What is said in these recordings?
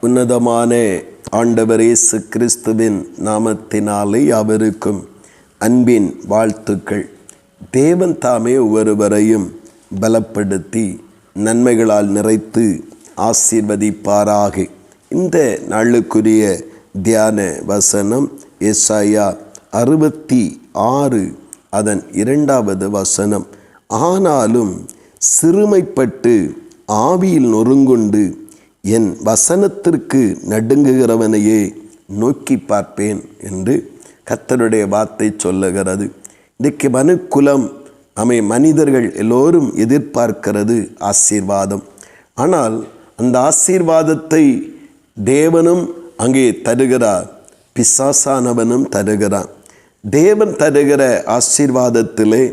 உன்னதமான ஆண்டவர் இயேசு கிறிஸ்துவின் நாமத்தினாலே அவருக்கும் அன்பின் வாழ்த்துக்கள். தேவன் தாமே ஒவ்வொருவரையும் பலப்படுத்தி நன்மைகளால் நிறைத்து ஆசீர்வதிப்பாராக. இந்த நாளுக்குரிய தியான வசனம் ஏசாயா 66 அதன் 2வது வசனம். ஆனாலும் சிறுமைப்பட்டு ஆவியில் நொறுங்குண்டு என் வசனத்திற்கு நடுங்குகிறவனையே நோக்கி பார்ப்பேன் என்று கர்த்தருடைய வார்த்தை சொல்லுகிறது. இன்றைக்கு மனுக்குலம் மனிதர்கள் எல்லோரும் எதிர்பார்க்கிறது ஆசீர்வாதம். ஆனால் அந்த ஆசீர்வாதத்தை தேவனும் அங்கே தருகிறார், பிசாசானவனும் தருகிறான். தேவன் தருகிற ஆசீர்வாதத்திலே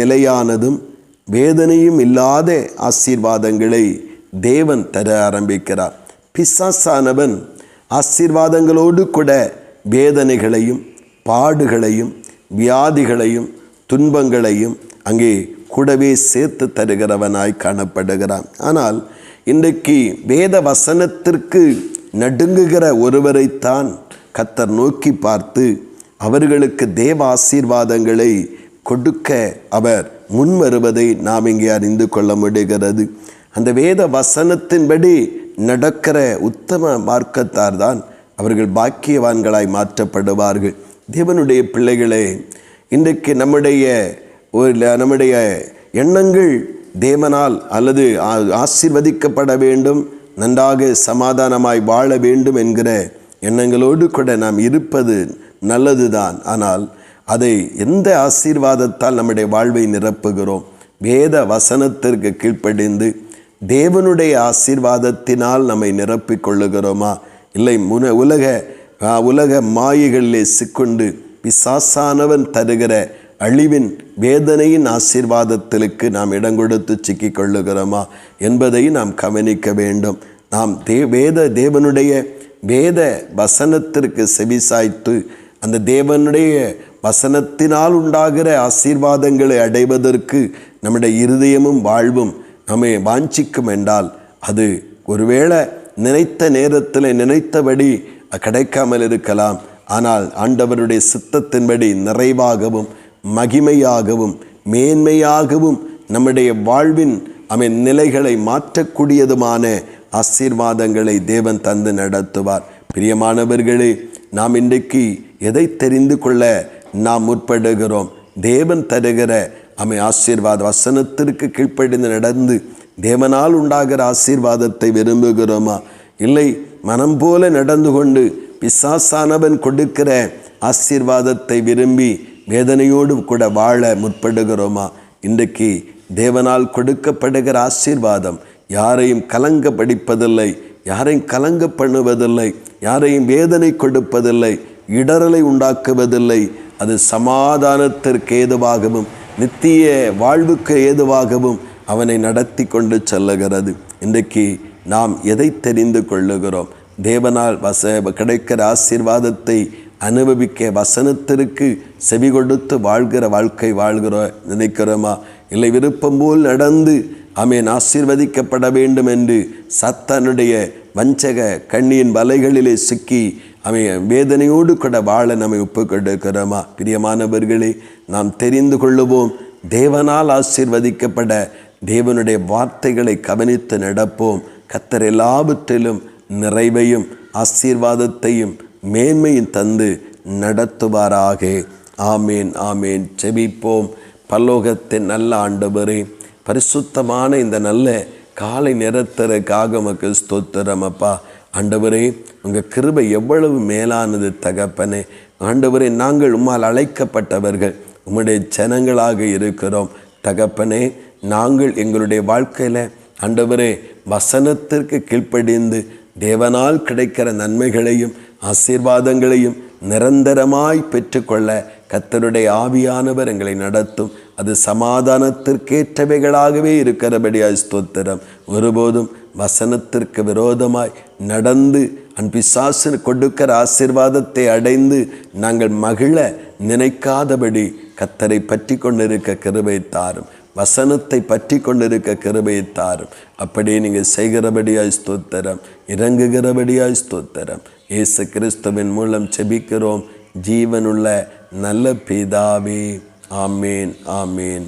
நிலையானதும் வேதனையும் இல்லாத ஆசீர்வாதங்களை தேவன் தர ஆரம்பிக்கிறார். பிசாசானவன் ஆசீர்வாதங்களோடு கூட வேதனைகளையும் பாடுகளையும் வியாதிகளையும் துன்பங்களையும் அங்கே கூடவே சேர்த்து தருகிறவனாய் காணப்படுகிறான். ஆனால் இன்றைக்கு வேத வசனத்திற்கு நடுங்குகிற ஒருவரைத்தான் கர்த்தர் நோக்கி பார்த்து அவர்களுக்கு தேவ ஆசீர்வாதங்களை கொடுக்க அவர் முன் வருவதை நாம் இங்கே அறிந்து கொள்ள முடிகிறது. அந்த வேத வசனத்தின்படி நடக்கிற உத்தம மார்க்கத்தார் தான் அவர்கள் பாக்கியவான்களாய் மாற்றப்படுவார்கள். தேவனுடைய பிள்ளைகளே, இன்றைக்கு நம்முடைய எண்ணங்கள் தேவனால் அல்லது ஆசீர்வதிக்கப்பட வேண்டும், நன்றாக சமாதானமாய் வாழ வேண்டும் என்கிற எண்ணங்களோடு கூட நாம் இருப்பது நல்லதுதான். ஆனால் அதை எந்த ஆசீர்வாதத்தால் நம்முடைய வாழ்வை நிரப்புகிறோம்? வேத வசனத்திற்கு கீழ்ப்படிந்து தேவனுடைய ஆசீர்வாதத்தினால் நம்மை நிரப்பிக் கொள்ளுகிறோமா? இல்லை உலக மாயைகளிலே சிக்கொண்டு பிசாசானவன் தருகிற அழிவின் வேதனையின் ஆசீர்வாதத்திற்கு நாம் இடம் கொடுத்து சிக்கிக் கொள்ளுகிறோமா என்பதை நாம் கவனிக்க வேண்டும். நாம் தேவனுடைய வேத வசனத்திற்கு செவிசாய்த்து அந்த தேவனுடைய வசனத்தினால் உண்டாகிற ஆசீர்வாதங்களை அடைவதற்கு நம்முடைய இருதயமும் வாழ்வும் நம்மை வாஞ்சிக்கும் என்றால் அது ஒருவேளை நினைத்த நேரத்தில் நினைத்தபடி கிடைக்காமல் இருக்கலாம். ஆனால் ஆண்டவருடைய சித்தத்தின்படி நிறைவாகவும் மகிமையாகவும் மேன்மையாகவும் நம்முடைய வாழ்வின் நிலைகளை மாற்றக்கூடியதுமான ஆசீர்வாதங்களை தேவன் தந்து நடத்துவார். பிரியமானவர்களே, நாம் இன்றைக்கு எதை தெரிந்து கொள்ள நாம் முற்படுகிறோம்? தேவன் தருகிற ஆசீர்வாத வசனத்திற்கு கீழ்ப்படிந்து நடந்து தேவனால் உண்டாகிற ஆசீர்வாதத்தை விரும்புகிறோமா? இல்லை மனம் போல நடந்து கொண்டு பிசாசானவன் கொடுக்கிற ஆசீர்வாதத்தை விரும்பி வேதனையோடு கூட வாழ முற்படுகிறோமா? இன்றைக்கு தேவனால் கொடுக்கப்படுகிற ஆசீர்வாதம் யாரையும் கலங்க படிப்பதில்லை, யாரையும் கலங்க பண்ணுவதில்லை, யாரையும் வேதனை கொடுப்பதில்லை, இடரலை உண்டாக்குவதில்லை. அது சமாதானத்திற்கு ஏதுவாகவும் நித்திய வாழ்வுக்கு ஏதுவாகவும் அவனை நடத்தி கொண்டு செல்லுகிறது. இன்றைக்கு நாம் எதை தெரிந்து கொள்ளுகிறோம்? தேவனால் கிடைக்கிற ஆசீர்வாதத்தை அனுபவிக்க வசனத்திற்கு செவி கொடுத்து வாழ்கிற வாழ்க்கை நினைக்கிறோமா? இல்லை விருப்பம் போல் நடந்து ஆசீர்வதிக்கப்பட வேண்டும் என்று சத்தானுடைய வஞ்சக கண்ணியின் வலைகளிலே சிக்கி வேதனையோடு கூட வாழ நம்மை ஒப்பு கொடுக்கிறோமா? பிரியமானவர்களே, நாம் தெரிந்து கொள்ளுவோம். தேவனால் ஆசீர்வதிக்கப்பட தேவனுடைய வார்த்தைகளை கவனித்து நடப்போம். கர்த்தர் எல்லாவற்றிலும் நிறைவையும் ஆசீர்வாதத்தையும் மேன்மையும் தந்து நடத்துவாராக. ஆமேன், ஆமேன். செபிப்போம். பரலோகத்தின் நல்ல ஆண்டவரே, பரிசுத்தமான இந்த நல்ல காலை நேரத்திற்காக உமக்கு ஸ்தோத்திரம் அப்பா. ஆண்டவரே, உங்கள் கிருபை எவ்வளவு மேலானது தகப்பனே. ஆண்டவரே, நாங்கள் உம்மால் அழைக்கப்பட்டவர்கள், உம்முடைய ஜனங்களாக இருக்கிறோம் தகப்பனே. நாங்கள் எங்களுடைய வாழ்க்கையில் ஆண்டவரே வசனத்திற்கு கீழ்ப்படிந்து தேவனால் கிடைக்கிற நன்மைகளையும் ஆசீர்வாதங்களையும் நிரந்தரமாய் பெற்றுக்கொள்ள கர்த்தருடைய ஆவியானவர் எங்களை நடத்தும். அது சமாதானத்திற்கேற்றவைகளாகவே இருக்கிறபடியாய் ஸ்தோத்திரம். ஒருபோதும் வசனத்திற்கு விரோதமாய் நடந்து பிசாசு கொடுக்கிற ஆசீர்வாதத்தை அடைந்து நாங்கள் மகிழ நினைக்காதபடி கர்த்தரை பற்றி கொண்டிருக்க கிருபை தாரும். வசனத்தை பற்றி கொண்டிருக்க கிருபையை தாரும். அப்படியே நீங்கள் செய்கிறபடியாய் ஸ்தோத்திரம், இறங்குகிறபடியாய் ஸ்தோத்திரம். இயேசு கிறிஸ்துவின் மூலம் செபிக்கிறோம் ஜீவனுள்ள நல்ல பிதாவே. ஆமேன், ஆமேன்.